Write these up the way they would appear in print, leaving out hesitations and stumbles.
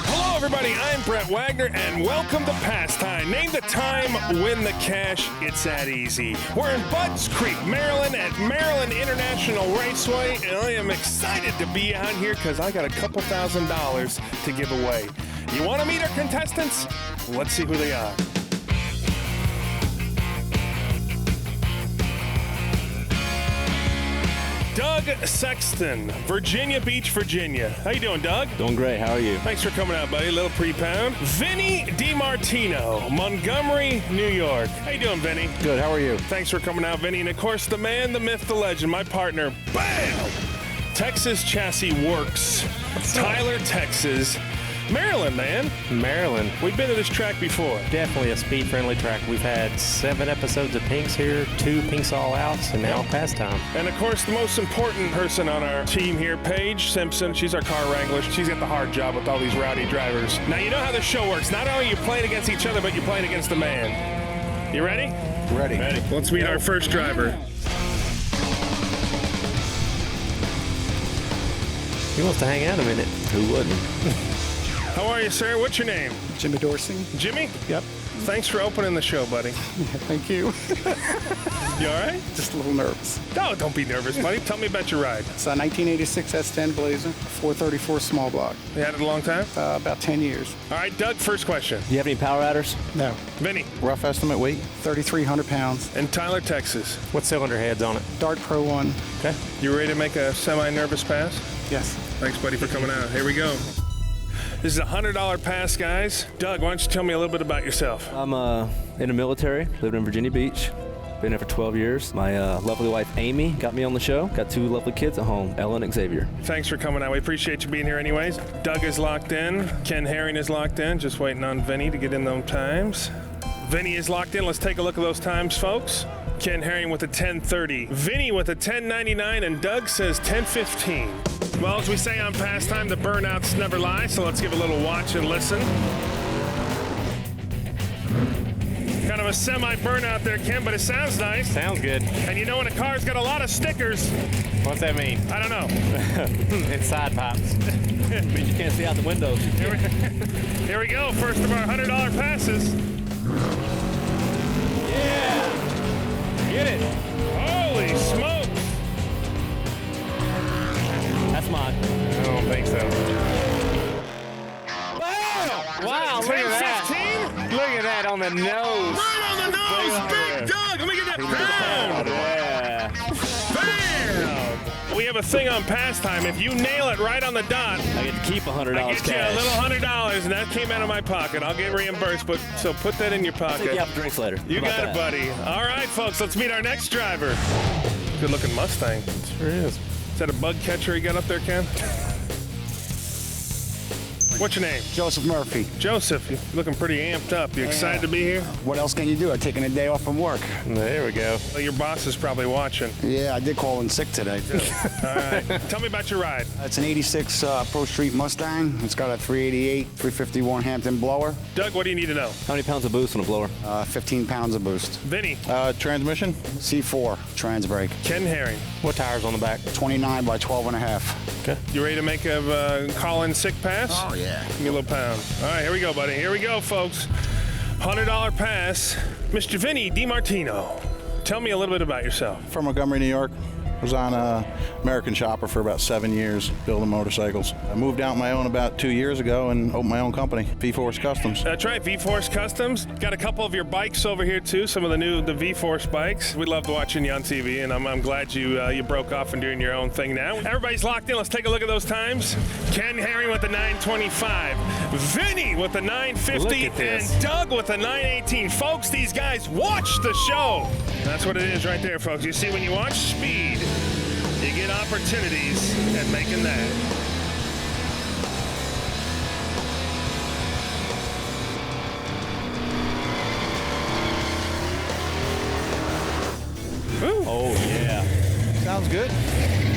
Hello, everybody. I'm Brett Wagner, and welcome to PasTime. Name the time, win the cash. It's that easy. We're in Budds Creek, Maryland, at Maryland International Raceway, and I am excited to be out here because I got a couple $1,000s to give away. You want to meet our contestants? Let's see who they are. Doug Sexton, Virginia Beach, Virginia. How you doing, Doug? Doing great. How are you? Thanks for coming out, buddy. A little pre-pound. Vinny DiMartino, Montgomery, New York. How you doing, Vinny? Good. How are you? Thanks for coming out, Vinny. And, of course, the man, the myth, the legend, my partner, BAM! Texas Chassis Works. Tyler, Texas. Maryland, man. Maryland. We've been to this track before. Definitely a speed-friendly track. We've had 7 episodes of Pinks here, 2 Pinks All Outs, and now PasTime. And, of course, the most important person on our team here, Paige Simpson. She's our car wrangler. She's got the hard job with all these rowdy drivers. Now, you know how this show works. Not only are you playing against each other, but you're playing against the man. You ready? Ready. Let's meet our first driver. He wants to hang out a minute. Who wouldn't? How are you, sir? What's your name? Jimmy Dorsey. Jimmy? Yep. Thanks for opening the show, buddy. Thank you. You all right? Just a little nervous. No, don't be nervous, buddy. Tell me about your ride. It's a 1986 S10 Blazer, 434 small block. You had it a long time? About 10 years. All right, Doug, first question. Do you have any power riders? No. Vinny. Rough estimate weight, 3,300 pounds. And Tyler, Texas. What cylinder head's on it? Dart Pro 1. Okay. You ready to make a semi-nervous pass? Yes. Thanks, buddy, for coming out. Here we go. This is a $100 pass, guys. Doug, why don't you tell me a little bit about yourself? I'm in the military, lived in Virginia Beach. Been there for 12 years. My lovely wife, Amy, got me on the show. Got 2 lovely kids at home, Ella and Xavier. Thanks for coming out. We appreciate you being here anyways. Doug is locked in. Ken Herring is locked in. Just waiting on Vinny to get in those times. Vinny is locked in. Let's take a look at those times, folks. Ken Herring with a 10:30. Vinny with a 10:99, and Doug says 10:15. Well, as we say on PasTime, the burnouts never lie, so let's give a little watch and listen. Kind of a semi-burnout there, Ken, but it sounds nice. Sounds good. And you know when a car's got a lot of stickers, What's that mean? I don't know. It's side pops. Means you can't see out the windows. Here we go, first of our $100 passes. Yeah! Get it! Holy smokes! That's mine. I don't think so. Wow, look at that. 10:15? Look at that on the nose. Right on the nose, Big Doug! Let me get that pound! Yeah. Bam! We have a thing on PasTime. If you nail it right on the dot, I get to keep $100 I get cash. you a little $100, and that came out of my pocket. I'll get reimbursed, but so put that in your I'll take pocket. you out for drinks later. You How about got it, that? buddy. All right, folks, let's meet our next driver. Good-looking Mustang. Sure is. Is that a bug catcher you got up there, Ken? What's your name? Joseph Murphy. Joseph, you're looking pretty amped up. You excited to be here? What else can you do? I've taken a day off from work. There we go. Well, your boss is probably watching. Yeah, I did call in sick today. All right. Tell me about your ride. It's an 86 Pro Street Mustang. It's got a 388, 351 Hampton blower, Doug, what do you need to know? How many pounds of boost on a blower? 15 pounds of boost. Vinny, Transmission? C4 trans brake, Ken Herring. What tires on the back? 29 by 12 and a half. Okay. You ready to make a call-in sick pass? Oh, yeah. Give me a little pound. All right, here we go, buddy. Here we go, folks. $100 pass. Mr. Vinny DiMartino, tell me a little bit about yourself. From Montgomery, New York. Was on American Shopper for about 7 years, building motorcycles. I moved out on my own about 2 years ago and opened my own company, V-Force Customs. That's right, V-Force Customs. Got a couple of your bikes over here, too, some of the V-Force bikes. We loved watching you on TV, and I'm glad you broke off and doing your own thing now. Everybody's locked in. Let's take a look at those times. Ken Herring with the 925. Vinny with the 950. And Doug with the 918. Folks, these guys watch the show. That's what it is right there, folks. You see, when you watch speed, you get opportunities at making that. Ooh. Oh, yeah. Sounds good.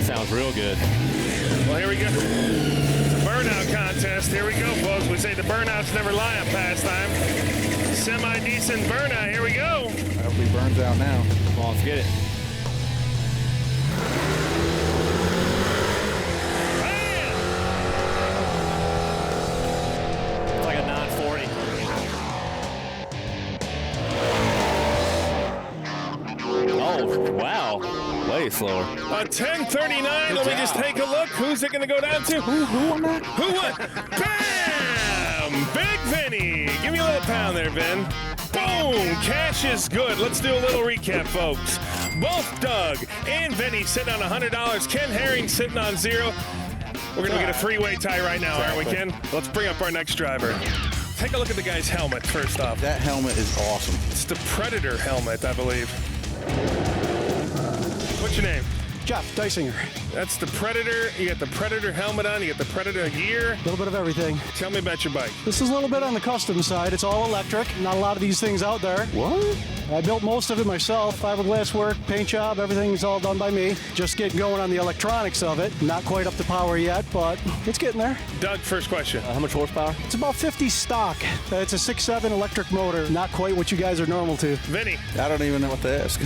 Sounds real good. Well, here we go. It's a burnout contest. Here we go, folks. We say the burnouts never lie on PasTime. Semi-decent burnout. Here we go. I hope he burns out now. Come on, let's get it. It's like a 940. Oh, wow. Way slower. A 1039. Let me just take a look. Who's it going to go down to? Who won that? Who won? Bam! Big Vinny. Give me a little pound there, Vin. Boom! Cash is good. Let's do a little recap, folks. Both Doug and Vinny sitting on $100. Ken Herring sitting on 0. We're going to get a three-way tie right now, aren't we, Ken? Let's bring up our next driver. Take a look at the guy's helmet, first off. That helmet is awesome. It's the Predator helmet, I believe. What's your name? Jeff Dysinger. That's the Predator. You got the Predator helmet on. You got the Predator gear. A little bit of everything. Tell me about your bike. This is a little bit on the custom side. It's all electric. Not a lot of these things out there. What? I built most of it myself. Fiberglass work, paint job, everything's all done by me. Just getting going on the electronics of it. Not quite up to power yet, but it's getting there. Doug, first question. How much horsepower? It's about 50 stock. It's a 6.7 electric motor. Not quite what you guys are normal to. Vinny. I don't even know what to ask.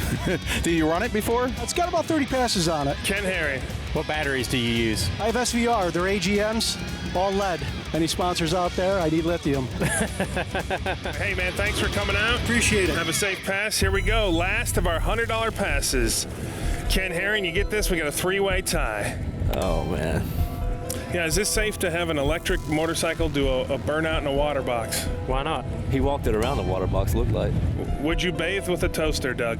Do you run it before? It's got about 30 passes on it. Ken Herring. What batteries do you use? I have SVR. They're AGMs, all lead. Any sponsors out there? I need lithium. Hey, man, thanks for coming out. Appreciate it. Have a safe pass. Here we go. Last of our $100 passes. Ken Herring, you get this. We got a three-way tie. Oh, man. Yeah, is this safe to have an electric motorcycle do a burnout in a water box? Why not? He walked it around the water box, looked like. Would you bathe with a toaster, Doug?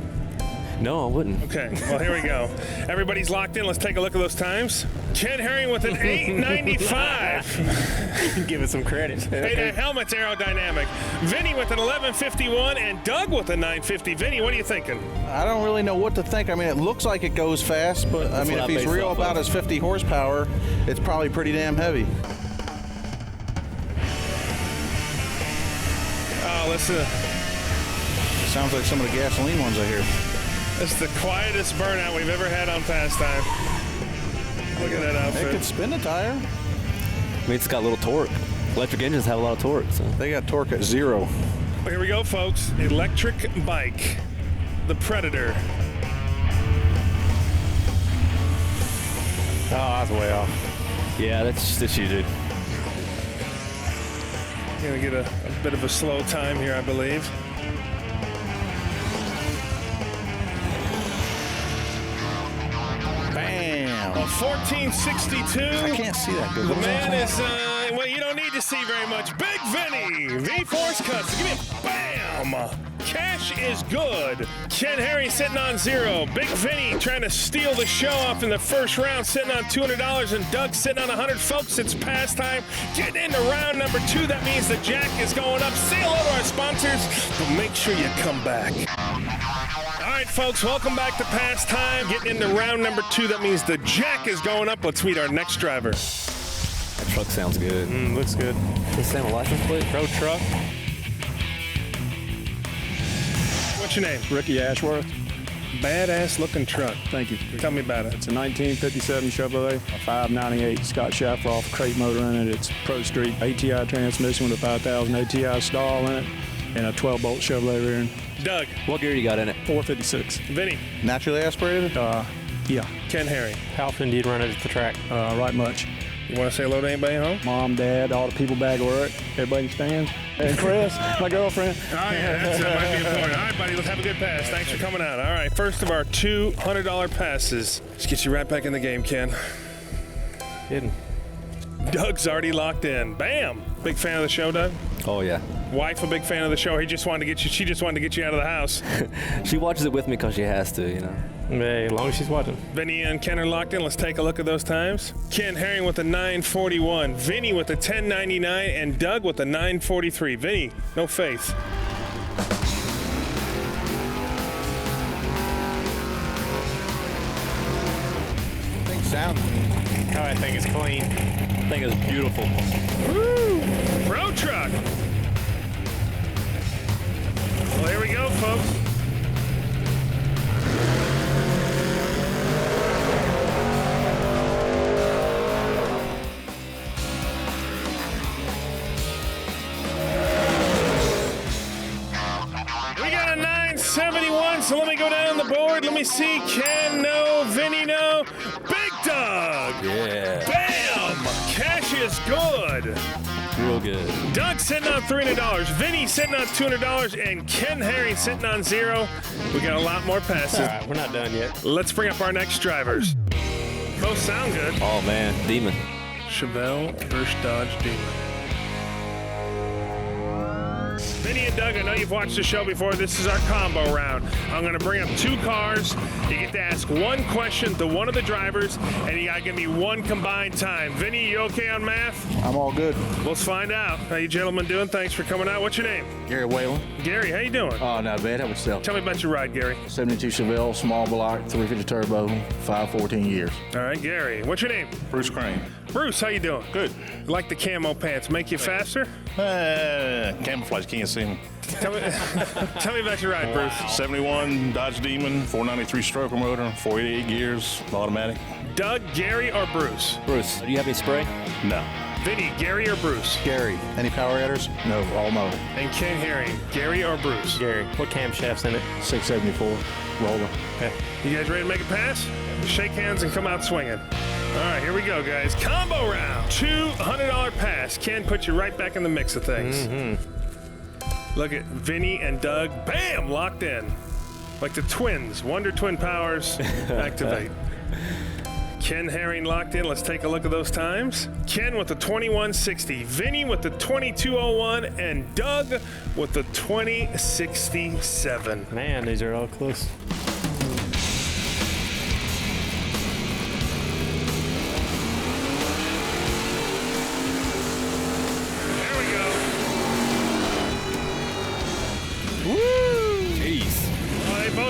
No, I wouldn't. Okay, well, here we go. Everybody's locked in. Let's take a look at those times. Ken Herring with an 895. Give it some credit. Hey, that helmet's aerodynamic. Vinny with an 1151 and Doug with a 950. Vinny, what are you thinking? I don't really know what to think. I mean, it looks like it goes fast, but I mean, what if I he's based real off about of. his 50 horsepower, it's probably pretty damn heavy. Oh, listen. Sounds like some of the gasoline ones I hear. It's the quietest burnout we've ever had on PasTime. Look at that It outfit. could spin the tire. I mean, it's got a little torque. Electric engines have a lot of torque, so. They got torque at 0. Well, here we go, folks. Electric bike. The Predator. Oh, that's way off. Yeah, that's you, dude. Gonna get a bit of a slow time here, I believe. Bam! A 1462. I can't see that good. The man is, well, you don't need to see very much. Big Vinny, V-Force Cuts. Give me a bam. Cash is good. Ken Herring sitting on 0. Big Vinny trying to steal the show off in the first round, sitting on $200, and Doug sitting on 100. Folks, it's PasTime. Getting into round number 2. That means the jack is going up. Say hello to our sponsors, but make sure you come back. All right, folks, welcome back to PasTime. Getting into round number 2. That means the jack is going up. Let's meet our next driver. That truck sounds good. Looks good. Does it have a license plate? Road truck. What's your name? Ricky Ashworth. Badass looking truck. Thank you. Tell me about it. It's a 1957 Chevrolet, a 598 Scott Shafroth crate motor in it. It's Pro Street ATI transmission with a 5000 ATI stall in it and a 12-bolt Chevrolet rear end. Doug. What gear you got in it? 456. Vinny. Naturally aspirated? Yeah, Ken Herring. How often do you run it at the track? right much. You want to say hello to anybody at home? Mom, Dad, all the people back at work, everybody stands. And Chris, my girlfriend. Oh, yeah, that might be important. All right, buddy, let's have a good pass. Thanks for coming out. All right, first of our $200 passes. Let's get you right back in the game, Ken. Kidding. Doug's already locked in. Bam! Big fan of the show, Doug? Oh, yeah. Wife a big fan of the show. She just wanted to get you out of the house. She watches it with me because she has to, you know. Hey, as long as she's watching. Vinny and Ken are locked in. Let's take a look at those times. Ken Herring with a 941, Vinny with a 1099, and Doug with a 943. Vinny, no faith. Thing sounds clean. Oh, I think it's clean. I think it's beautiful. Woo! Road truck. Well, here we go, folks. board. Let me see. Ken, no. Vinny, no. Big Doug. Yeah. Bam! Cash is good. Real good. Doug sitting on $300. Vinny sitting on $200. And Ken Herring sitting on $0. We got a lot more passes. All right, we're not done yet. Let's bring up our next drivers. Both sound good. Oh, man. Demon. Chevelle versus Dodge Demon. Vinny and Doug, I know you've watched the show before. This is our combo round. I'm going to bring up 2 cars. You get to ask one question to one of the drivers, and you got to give me one combined time. Vinny, you okay on math? I'm all good. Let's find out. How you gentlemen doing? Thanks for coming out. What's your name? Gary Whalen. Gary, how you doing? Oh, not bad. How about yourself? Tell me about your ride, Gary. 72 Chevelle, small block, 350 turbo, 514 years. All right, Gary. What's your name? Bruce Crane. Bruce, how you doing? Good. Like the camo pants. Make you faster? Camouflage, can't see me. Tell me about your ride, Bruce. 71 Dodge Demon, 493 stroker motor, 488 gears, automatic. Doug, Gary, or Bruce? Bruce, do you have any spray? No. Vinny, Gary, or Bruce? Gary. Any power headers? No, all motor. And Ken Herring, Gary or Bruce? Gary, what camshaft's in it? 674 roller. Okay. You guys ready to make a pass? Shake hands and come out swinging. All right, here we go, guys. Combo round. $200 pass. Ken, put you right back in the mix of things. Look at Vinny and Doug. Bam! Locked in. Like the twins. Wonder Twin powers. Activate. Ken Herring locked in. Let's take a look at those times. Ken with the 2160. Vinny with the 2201. And Doug with the 2067. Man, these are all close.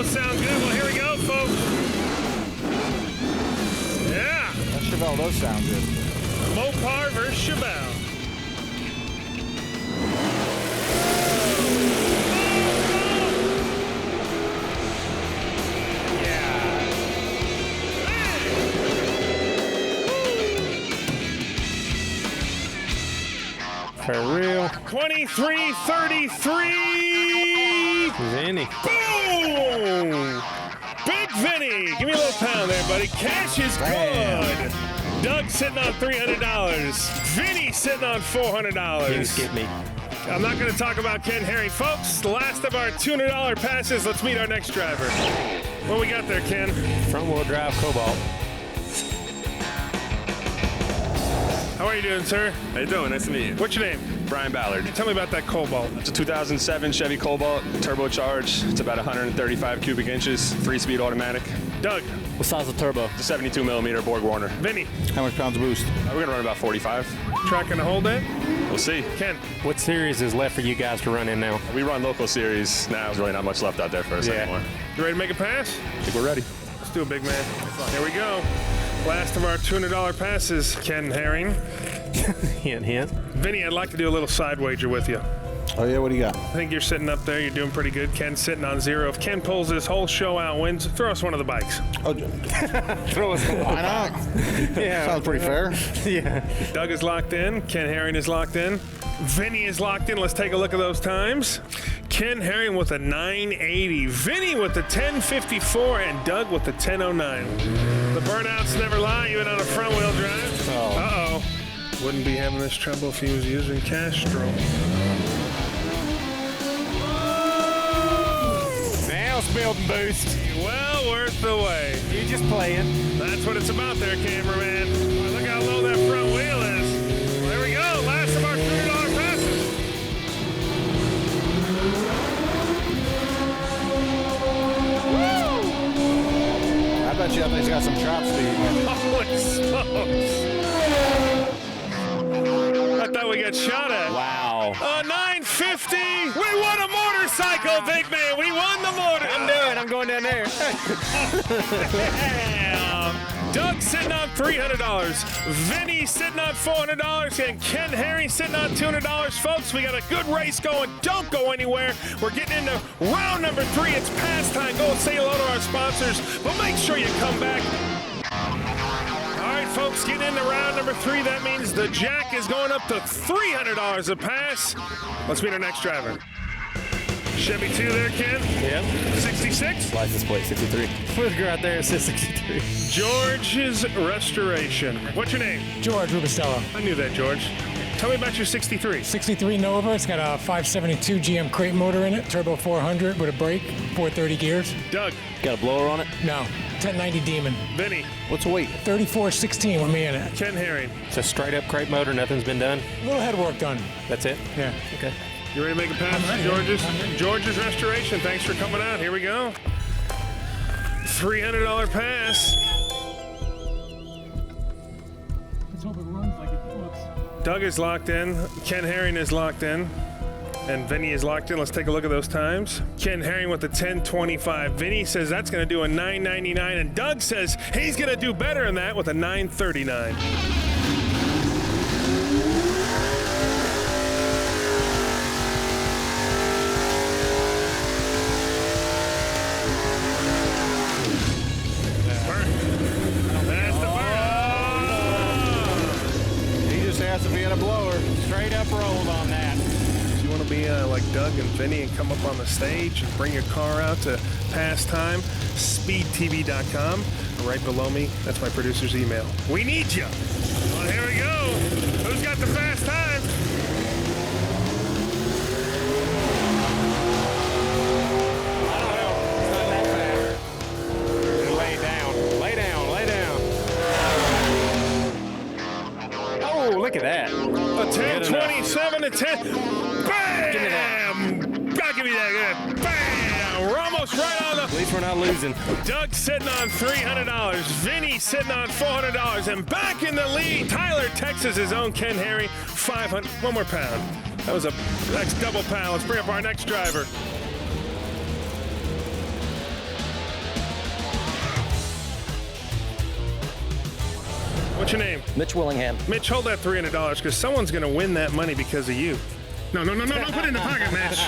Sound good. Well, here we go, folks. Yeah. That Chevelle does sound good. Mopar versus Chevelle. Yeah. For real. 23-33. Vinny. Boom! Big Vinny! Give me a little pound there, buddy. Cash is good. Doug sitting on $300. Vinny sitting on $400. You skip me. I'm not going to talk about Ken Herring. Folks, the last of our $200 passes. Let's meet our next driver. What we got there, Ken? Front wheel drive Cobalt. How are you doing, sir? How you doing? Nice to meet you. What's your name? Brian Ballard. Tell me about that Cobalt. It's a 2007 Chevy Cobalt, turbocharged. It's about 135 cubic inches, 3-speed automatic. Doug. What size of turbo? It's a 72 millimeter Borg Warner. Vinny. How much pounds of boost? We're gonna run about 45. Tracking to hold that? We'll see. Ken. What series is left for you guys to run in now? We run local series now. There's really not much left out there for us anymore. You ready to make a pass? I think we're ready. Let's do it, big man. Here we go. Last of our $200 passes, Ken Herring. Hint, hint. Vinny, I'd like to do a little side wager with you. Oh, yeah? What do you got? I think you're sitting up there. You're doing pretty good. Ken's sitting on $0. If Ken pulls this whole show out, wins, throw us one of the bikes. Oh, Throw us why not? Yeah. Sounds pretty fair. Yeah. Doug is locked in. Ken Herring is locked in. Vinny is locked in. Let's take a look at those times. Ken Herring with a 980. Vinny with the 1054. And Doug with the 1009. The burnouts never lie, even on a front-wheel drive. Uh-oh. Wouldn't be having this trouble if he was using Castro. Now it's building boost. Well worth the wait. You just playing. That's what it's about there, cameraman. Look how low that front wheel is. Well, there we go. Last of our $300 passes. I bet you he's got some chop speed. Holy smokes. I thought we got shot at. Wow. 950. We won a motorcycle, big man. We won the motor. I'm going down there. Damn. Doug sitting on $300. Vinny sitting on $400. And Ken Herring sitting on $200. Folks, we got a good race going. Don't go anywhere. We're getting into round number 3. It's PasTime. Go say hello to our sponsors. But make sure you come back. All right, folks, getting into round number 3. That means the jack is going up to $300 a pass. Let's meet our next driver. Chevy 2 there, Ken? Yep. 66? License plate 63. Let's go out there. It says 63. George's Restoration. What's your name? George Rubistello. I knew that, George. Tell me about your 63. 63 Nova. It's got a 572 GM crate motor in it, turbo 400 with a brake, 430 gears. Doug. Got a blower on it? No, 1090 Demon. Vinny. What's the weight? 3416 with me in it. Ken Herring. It's a straight up crate motor. Nothing's been done. A little head work done. That's it? Yeah. Okay. You ready to make a pass to George's? George's Restoration. Thanks for coming out. Here we go. $300 pass. Let's hope it runs like it looks. Doug is locked in. Ken Herring is locked in. And Vinny is locked in. Let's take a look at those times. Ken Herring with a 10:25. Vinny says that's going to do a 9:99. And Doug says he's going to do better than that with a 9:39. That's the burn. He just has to be in a blower. Straight up rolled on that. You want to be like Doug and Vinny and come up on the stage and bring your car out to PasTime, speedtv.com. Right below me, that's my producer's email. We need you. Well, here we go. Who's got the fast time? Lay down. Lay down. Lay down. Oh, look at that. A 10:27 to 10. Bam! God, give me that. Bam! We're almost right on the. At least we're not losing. Doug sitting on $300. Vinny sitting on $400. And back in the lead, Tyler, Texas' own Ken Herring, 500. One more pound. That was a next double pound. Let's bring up our next driver. What's your name? Mitch Willingham. Mitch, hold that $300 because someone's going to win that money because of you. No, put it in the pocket, Mitch.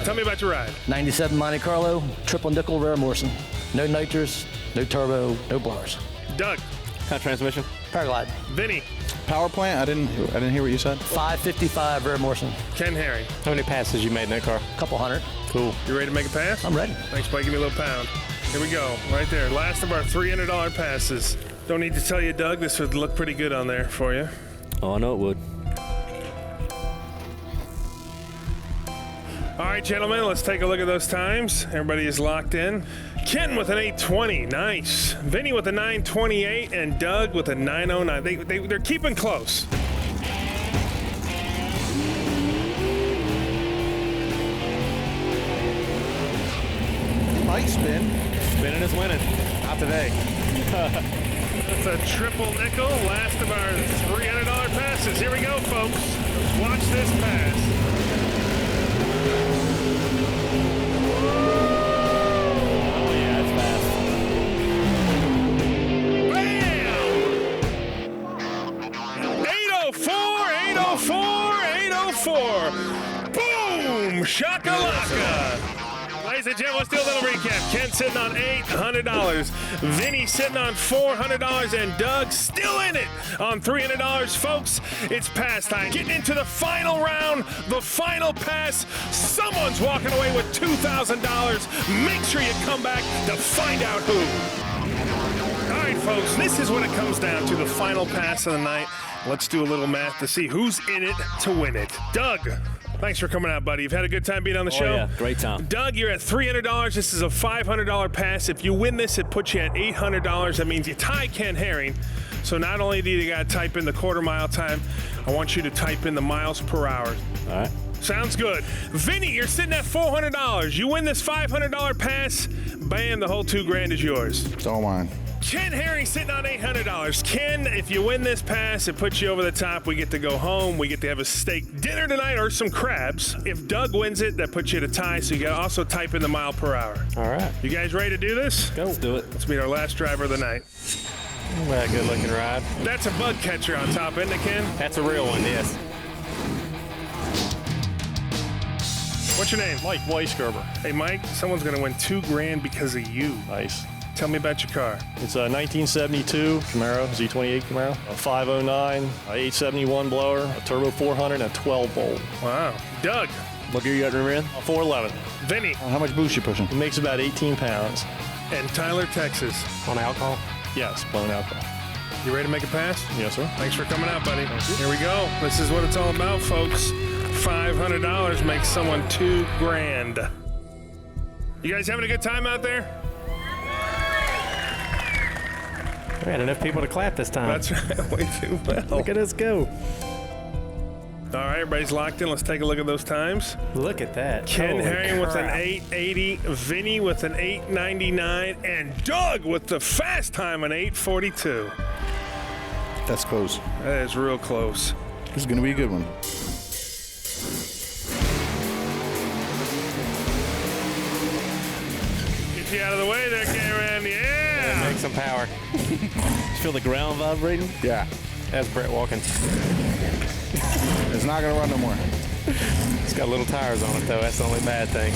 Tell me about your ride. 97 Monte Carlo, triple nickel rare Morrison. No nitros, no turbo, no blowers. Doug. Kind of transmission? Paraglide. Vinny. Power plant? I didn't hear what you said. 555 rare Morrison. Ken Herring. How many passes you made in that car? Couple hundred. Cool. You ready to make a pass? I'm ready. Thanks, Blake. Give me a little pound. Here we go. Right there. Last of our $300 passes. Don't need to tell you, Doug, this would look pretty good on there for you. Oh, I know it would. All right, gentlemen, let's take a look at those times. Everybody is locked in. Ken with an 8:20, nice. Vinny with a 9:28, and Doug with a 9:09. They're keeping close. Might spin. Spinning is winning. Not today. That's a triple nickel. Last of our $300 passes. Here we go, folks. Let's watch this pass. Oh, yeah, that's fast. Bam! 804, 804, 804. Boom! Shakalaka! Ladies and gentlemen, let's do a little recap. Ken sitting on $800. Vinny sitting on $400. And Doug still in it on $300. Folks, it's PasTime. Getting into the final round, the final pass. Someone's walking away with $2,000. Make sure you come back to find out who. All right, folks, this is what it comes down to, the final pass of the night. Let's do a little math to see who's in it to win it. Doug. Thanks for coming out, buddy. You've had a good time being on the show. Yeah, great time. Doug, you're at $300. This is a $500 pass. If you win this, it puts you at $800. That means you tie Ken Herring. So not only do you got to type in the quarter mile time, I want you to type in the miles per hour. All right. Sounds good. Vinny, you're sitting at $400. You win this $500 pass, bam, the whole $2,000 is yours. It's all mine. Ken Herring sitting on $800. Ken, if you win this pass, it puts you over the top. We get to go home. We get to have a steak dinner tonight or some crabs. If Doug wins it, that puts you at a tie, so you got to also type in the mile per hour. All right. You guys ready to do this? Go. Let's do it. Let's meet our last driver of the night. Well, good looking ride. That's a bug catcher on top, isn't it, Ken? That's a real one, yes. What's your name? Mike Weisgerber. Hey, Mike, someone's going to win $2,000 because of you. Nice. Tell me about your car. It's a 1972 Camaro, Z28 Camaro, a 509, a 871 blower, a turbo 400, and a 12 volt. Wow. Doug. What gear you got in the rear end? 411. Vinny. How much boost you pushing? It makes about 18 pounds. And Tyler, Texas. On alcohol? Yes, blown alcohol. You ready to make a pass? Yes, sir. Thanks for coming out, buddy. Here we go. This is what it's all about, folks. $500 makes someone $2,000. You guys having a good time out there? We had enough people to clap this time. That's right. Way too well. Look at us go. All right, everybody's locked in. Let's take a look at those times. Look at that. Ken Holy Herring with an crap. 880, Vinny with an 899, and Doug with the fast time, an 842. That's close. That is real close. This is going to be a good one. Get you out of the way there, Cameron. Yeah. Make some power. Feel the ground vibrating? Yeah. That's Brett walking. It's not going to run no more. It's got little tires on it, though. That's the only bad thing.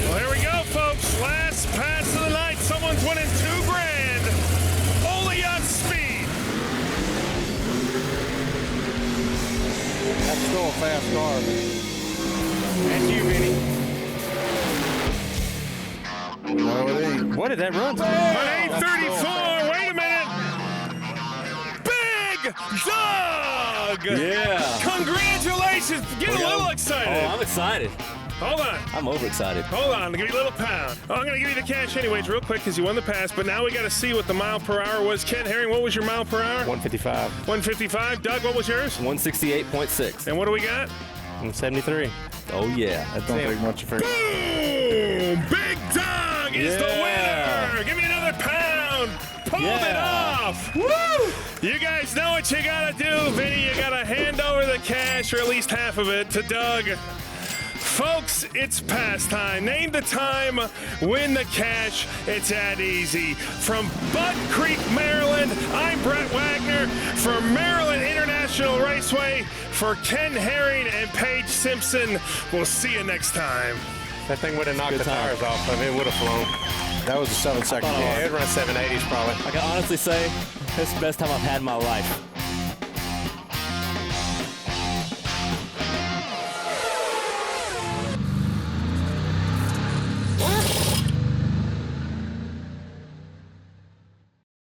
Well, here we go, folks. Last pass of the night. Someone's winning $2,000. Only on speed. That's still a fast car. And you, Vinny. No, it ain't. What did that run to? An 834. Wait a minute. Big Doug. Yeah. Congratulations. Get a little excited. Oh, I'm excited. Hold on. I'm overexcited. Hold on. Give me a little pound. Oh, I'm going to give you the cash anyways real quick because you won the pass. But now we got to see what the mile per hour was. Ken Herring, what was your mile per hour? 155. 155. Doug, what was yours? 168.6. And what do we got? 73. Oh, yeah. That don't take much for. Boom! Big Doug is the winner. Give me another pound. Pulled it off. Woo! You guys know what you gotta do, Vinny. You gotta hand over the cash, or at least half of it, to Doug. Folks, it's PasTime. Name the time, win the cash. It's that easy. From Butt Creek, Maryland, I'm Brett Wagner. For Maryland International Raceway, for Ken Herring and Paige Simpson, we'll see you next time. That thing would have knocked the tires off of it. It would have flown. That was a 7-second car. Yeah, it'd run 780s probably. I can honestly say, this is the best time I've had in my life.